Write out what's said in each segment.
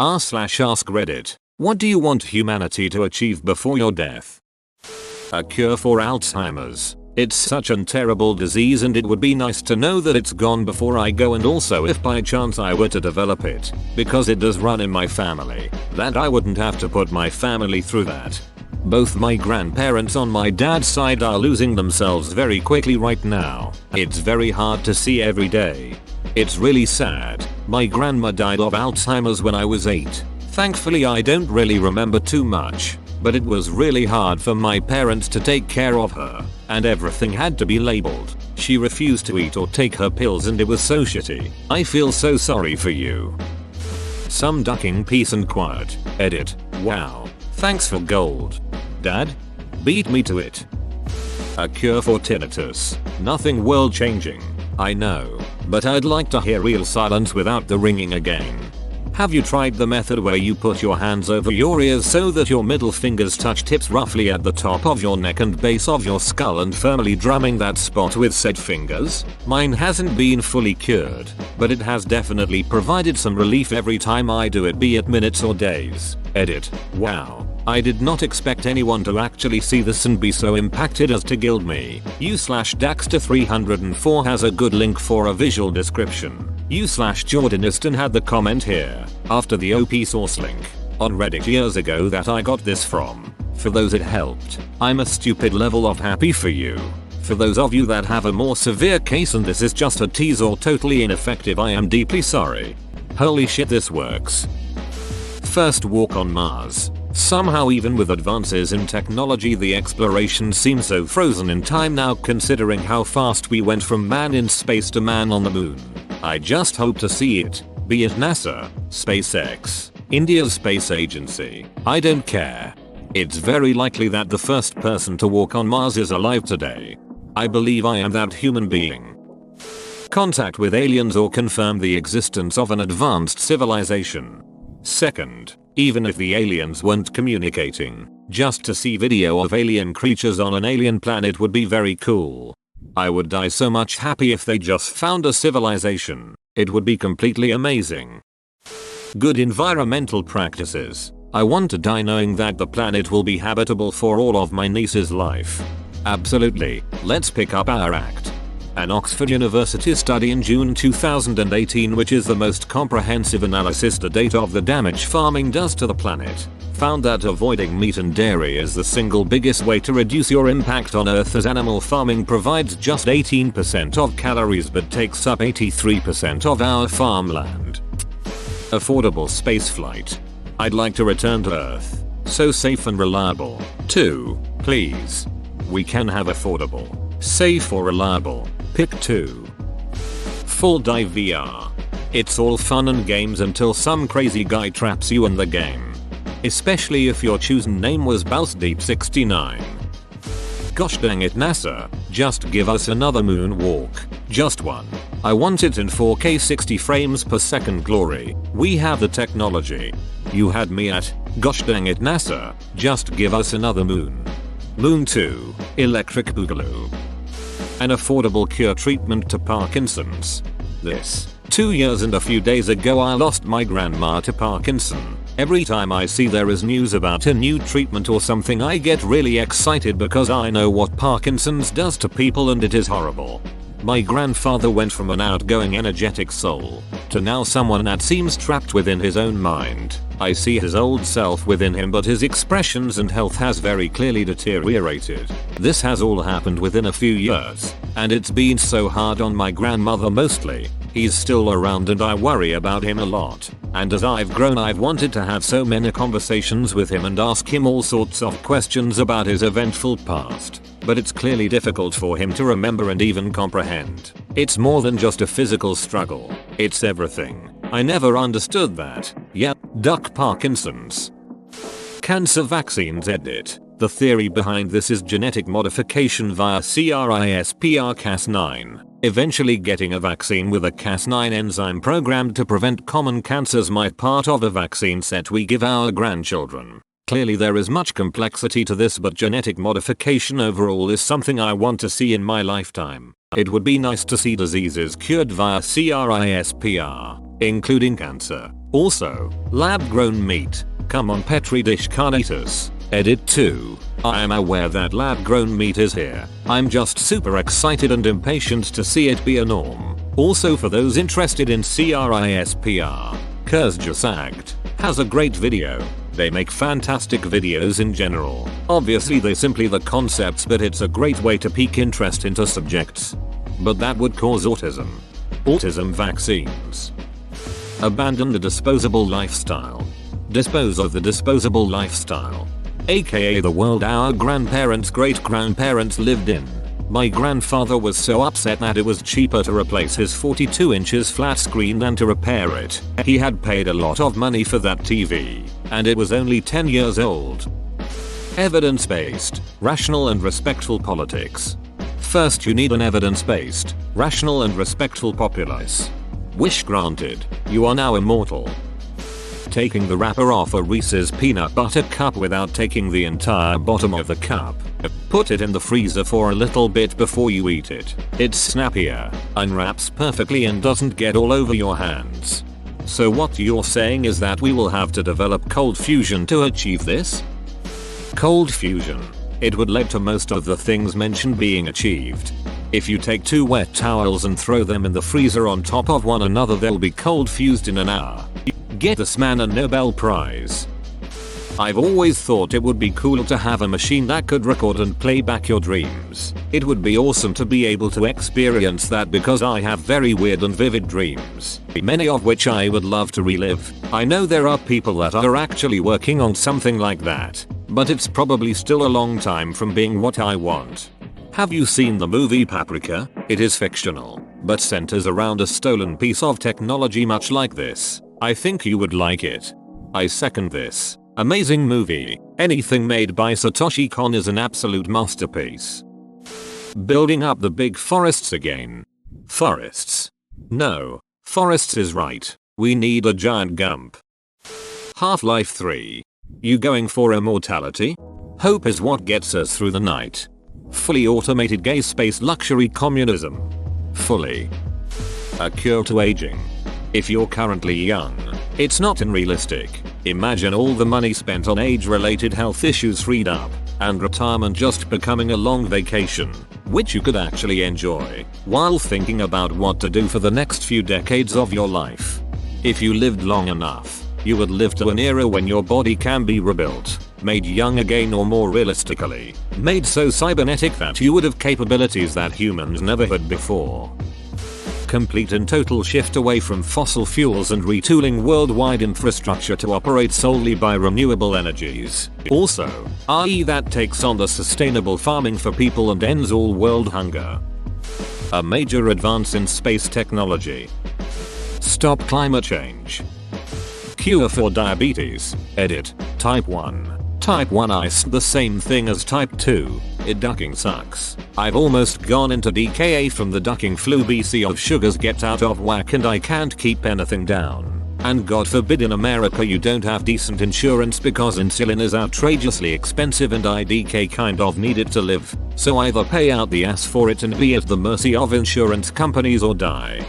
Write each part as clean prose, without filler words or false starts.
r/ask Reddit. What do you want humanity to achieve before your death? A cure for Alzheimer's. It's such a terrible disease and it would be nice to know that it's gone before I go, and also if by chance I were to develop it, because it does run in my family, that I wouldn't have to put my family through that. Both my grandparents on my dad's side are losing themselves very quickly right now. It's very hard to see every day. It's really sad. My grandma died of Alzheimer's when I was 8. Thankfully I don't really remember too much, but it was really hard for my parents to take care of her, and everything had to be labeled. She refused to eat or take her pills and it was so shitty. I feel so sorry for you. Some ducking peace and quiet. Edit. Wow. Thanks for gold. Dad? Beat me to it. A cure for tinnitus. Nothing world changing, I know, but I'd like to hear real silence without the ringing again. Have you tried the method where you put your hands over your ears so that your middle fingers touch tips roughly at the top of your neck and base of your skull and firmly drumming that spot with said fingers? Mine hasn't been fully cured, but it has definitely provided some relief every time I do it, be it minutes or days. Edit. Wow. I did not expect anyone to actually see this and be so impacted as to gild me. U/Daxter304 has a good link for a visual description. U/Jordaniston had the comment here, after the OP source link, on Reddit years ago that I got this from. For those it helped, I'm a stupid level of happy for you. For those of you that have a more severe case and this is just a tease or totally ineffective, I am deeply sorry. Holy shit, this works. First walk on Mars. Somehow even with advances in technology the exploration seems so frozen in time now, considering how fast we went from man in space to man on the moon. I just hope to see it, be it NASA, SpaceX, India's space agency, I don't care. It's very likely that the first person to walk on Mars is alive today. I believe I am that human being. Contact with aliens or confirm the existence of an advanced civilization. Second, even if the aliens weren't communicating, just to see video of alien creatures on an alien planet would be very cool. I would die so much happy if they just found a civilization. It would be completely amazing. Good environmental practices. I want to die knowing that the planet will be habitable for all of my niece's life. Absolutely. Let's pick up our act. An Oxford University study in June 2018, which is the most comprehensive analysis to date of the damage farming does to the planet, found that avoiding meat and dairy is the single biggest way to reduce your impact on Earth, as animal farming provides just 18% of calories but takes up 83% of our farmland. Affordable spaceflight. I'd like to return to Earth. So safe and reliable. 2, please. We can have affordable, safe or reliable. Pick 2. Full dive VR. It's all fun and games until some crazy guy traps you in the game. Especially if your chosen name was Balsdeep69. Gosh dang it, NASA, just give us another moonwalk. Just one. I want it in 4K 60 frames per second glory. We have the technology. You had me at, gosh dang it, NASA, just give us another moon. Moon 2, Electric Boogaloo. An affordable cure treatment to Parkinson's. This. 2 years and a few days ago I lost my grandma to Parkinson. Every time I see there is news about a new treatment or something I get really excited because I know what Parkinson's does to people and it is horrible. My grandfather went from an outgoing energetic soul to now someone that seems trapped within his own mind. I see his old self within him, but his expressions and health has very clearly deteriorated. This has all happened within a few years, and it's been so hard on my grandmother mostly. He's still around and I worry about him a lot. And as I've grown I've wanted to have so many conversations with him and ask him all sorts of questions about his eventful past. But it's clearly difficult for him to remember and even comprehend. It's more than just a physical struggle. It's everything. I never understood that. Yep, duck Parkinson's. Cancer vaccines. Edit. The theory behind this is genetic modification via CRISPR-Cas9. Eventually getting a vaccine with a Cas9 enzyme programmed to prevent common cancers might part of a vaccine set we give our grandchildren. Clearly there is much complexity to this, but genetic modification overall is something I want to see in my lifetime. It would be nice to see diseases cured via CRISPR, including cancer. Also, lab grown meat. Come on Petri dish carnitas. Edit 2. I am aware that lab grown meat is here. I'm just super excited and impatient to see it be a norm. Also for those interested in CRISPR, Kurzgesagt has a great video. They make fantastic videos in general. Obviously they simply the concepts, but it's a great way to pique interest into subjects. But that would cause autism. Autism vaccines. Abandon the disposable lifestyle. Dispose of the disposable lifestyle. AKA the world our grandparents' great-grandparents lived in. My grandfather was so upset that it was cheaper to replace his 42 inches flat screen than to repair it. He had paid a lot of money for that TV, and it was only 10 years old. Evidence-based, rational and respectful politics. First you need an evidence-based, rational and respectful populace. Wish granted, you are now immortal. Taking the wrapper off a Reese's peanut butter cup without taking the entire bottom of the cup. Put it in the freezer for a little bit before you eat it. It's snappier, unwraps perfectly and doesn't get all over your hands. So what you're saying is that we will have to develop cold fusion to achieve this? Cold fusion. It would lead to most of the things mentioned being achieved. If you take 2 wet towels and throw them in the freezer on top of one another, they'll be cold fused in an hour. Get this man a Nobel Prize. I've always thought it would be cool to have a machine that could record and play back your dreams. It would be awesome to be able to experience that because I have very weird and vivid dreams, many of which I would love to relive. I know there are people that are actually working on something like that, but it's probably still a long time from being what I want. Have you seen the movie Paprika? It is fictional, but centers around a stolen piece of technology much like this. I think you would like it. I second this. Amazing movie. Anything made by Satoshi Kon is an absolute masterpiece. Building up the big forests again. Forests. No, forests is right. We need a giant gump. Half-Life 3. You going for immortality? Hope is what gets us through the night. Fully automated gay space luxury communism. Fully. A cure to aging. If you're currently young, it's not unrealistic. Imagine all the money spent on age-related health issues freed up, and retirement just becoming a long vacation, which you could actually enjoy, while thinking about what to do for the next few decades of your life. If you lived long enough, you would live to an era when your body can be rebuilt, made young again, or more realistically, made so cybernetic that you would have capabilities that humans never had before. Complete and total shift away from fossil fuels and retooling worldwide infrastructure to operate solely by renewable energies. Also, i.e. that takes on the sustainable farming for people and ends all world hunger. A major advance in space technology. Stop climate change. Cure for diabetes. Edit. Type 1. Type 1 is the same thing as type 2. Ducking sucks. I've almost gone into DKA from the ducking flu. BC of sugars get out of whack and I can't keep anything down. And God forbid in America you don't have decent insurance because insulin is outrageously expensive and IDK kind of need it to live. So either pay out the ass for it and be at the mercy of insurance companies or die.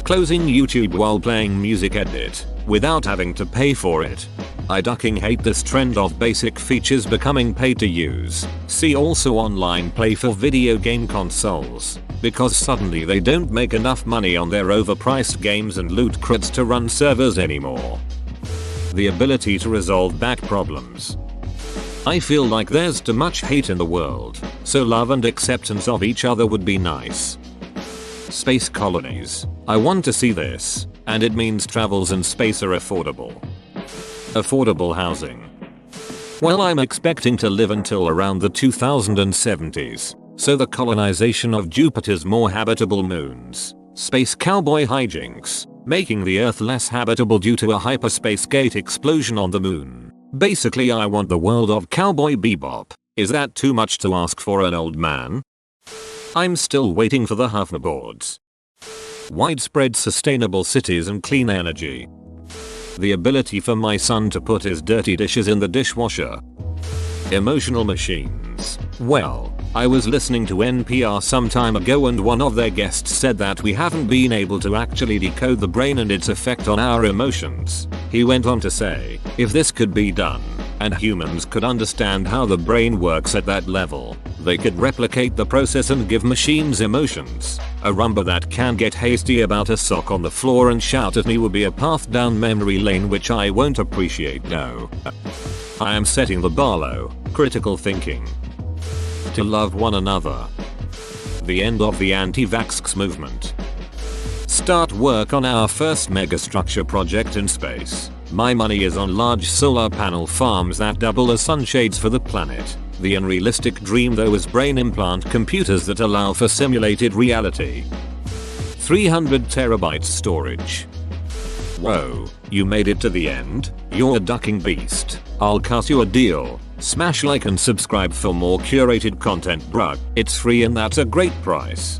Closing YouTube while playing music. Edit. Without having to pay for it. I ducking hate this trend of basic features becoming paid to use. See also online play for video game consoles. Because suddenly they don't make enough money on their overpriced games and loot crits to run servers anymore. The ability to resolve back problems. I feel like there's too much hate in the world, so love and acceptance of each other would be nice. Space colonies. I want to see this, and it means travels in space are affordable. Affordable housing. Well, I'm expecting to live until around the 2070s, so the colonization of Jupiter's more habitable moons. Space cowboy hijinks, making the Earth less habitable due to a hyperspace gate explosion on the moon. Basically I want the world of Cowboy Bebop. Is that too much to ask for an old man? I'm still waiting for the hoverboards. Widespread sustainable cities and clean energy. The ability for my son to put his dirty dishes in the dishwasher. Emotional machines. Well, I was listening to NPR some time ago and one of their guests said that we haven't been able to actually decode the brain and its effect on our emotions. He went on to say, if this could be done, and humans could understand how the brain works at that level, they could replicate the process and give machines emotions. A Roomba that can get hasty about a sock on the floor and shout at me would be a path down memory lane which I won't appreciate. No. I am setting the bar low. Critical thinking. To love one another. The end of the anti-vaxx movement. Start work on our first megastructure project in space. My money is on large solar panel farms that double as sunshades for the planet. The unrealistic dream though is brain implant computers that allow for simulated reality. 300 terabytes storage. Whoa, you made it to the end? You're a ducking beast. I'll cut you a deal. Smash like and subscribe for more curated content, bruh. It's free and that's a great price.